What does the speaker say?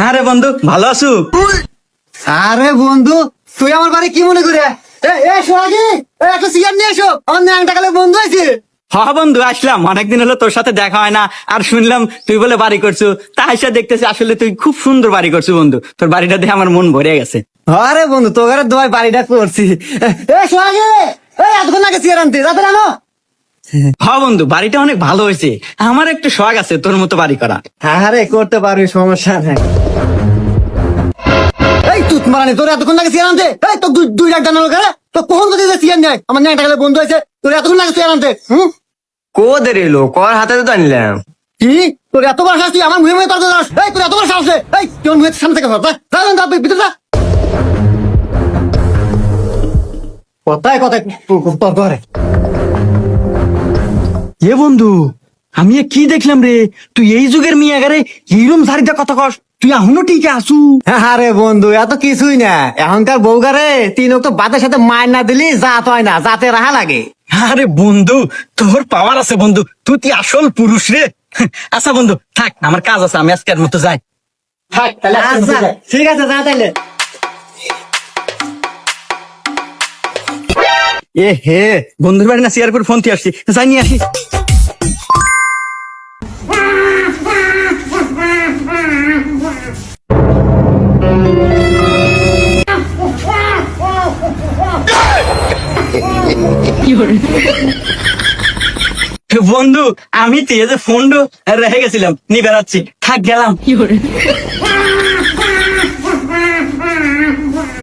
আরে বন্ধু ভালো আছো? আরে বন্ধু তুই আমার বাড়ি কি মনে করে একটা সিগার নিয়ে এসো, আমার ন্যাংটা কালে বন্ধু আছে। হ্যাঁ বন্ধু আসলাম, অনেকদিন হলো তোর সাথে দেখা হয় না। আর শুনলাম তুই বলে বাড়ি করছো, তা এসে দেখতেছি আসলে তুই খুব সুন্দর বাড়ি করছো বন্ধু। তোর বাড়িটা দেখে আমার মন ভরে গেছে। আরে বন্ধু তোর দোয়ায় বাড়িটা করছি। সোহাগে এতক্ষণ আগে সিগার আনতে রাতে আনো। হ্যাঁ বন্ধু বাড়িটা অনেক ভালো হয়েছে, আমার একটু শখ আছে তোর মতো বাড়ি করা। আরে করতে পারবি, সমস্যা নেই। এই তুই মারানি তোর এতক্ষণ লাগে সিগার আনতে। এই তো দুই লাখ জানালো কেন তো কখন কোথায় সিগার নেয়? আমার ন্যাংটা কালে বন্ধু আছে, তোর এতক্ষণ লাগে সিগার আনতে। কোদের এলো কর হাতে তো আনলাম। কি তোর এত বড় সাহস, তুই আমার মুখে মুখে তর্ক করিস? এই তোর এত বড় সাহস, এই কেউ মুখের সামনে থেকে সর, যা ভিতরে যা। কথায় কথায় তর্ক করে। এ বন্ধু আমি এ কি দেখলাম রে, তুই এই যুগের মেয়ে গারে এইরকম শাড়িটা কথা কস, তুই এখনো ঠিক আসু? আরে বন্ধু এত কিছুই না, এখনকার বউগারে তিন তো বাতের সাথে মায়ের না দিলি জাত হয় না, জাতে রাহা লাগে। আরে বন্ধু তোর পাওয়ার আছে বন্ধু, তুই আসল পুরুষ রে। আচ্ছা বন্ধু থাক, আমার কাজ আছে, আমি আজকের মতো যাই। আচ্ছা ঠিক আছে, যা তাইলে। এ হে বন্ধুর বাড়ি না শেয়ার করে ফোন দিয়ে আসছি, যাই নিয়ে আসি। বন্ধু আমি তো এই যে ফোন রেখে গেছিলাম, নিয়ে বেড়াচ্ছি, থাক গেলাম।